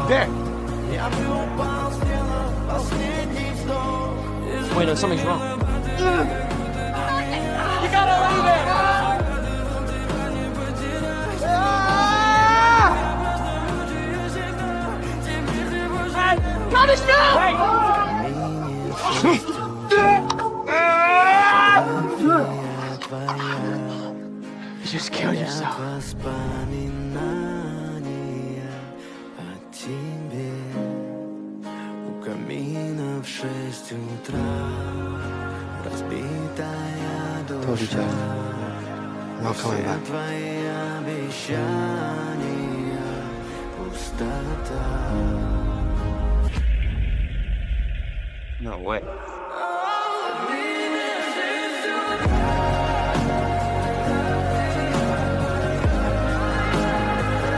There. Wait, no, something's wrong. You gotta leave it! Got us now! You just killed yourself. Told you, Jeff. I'm not coming back. No way.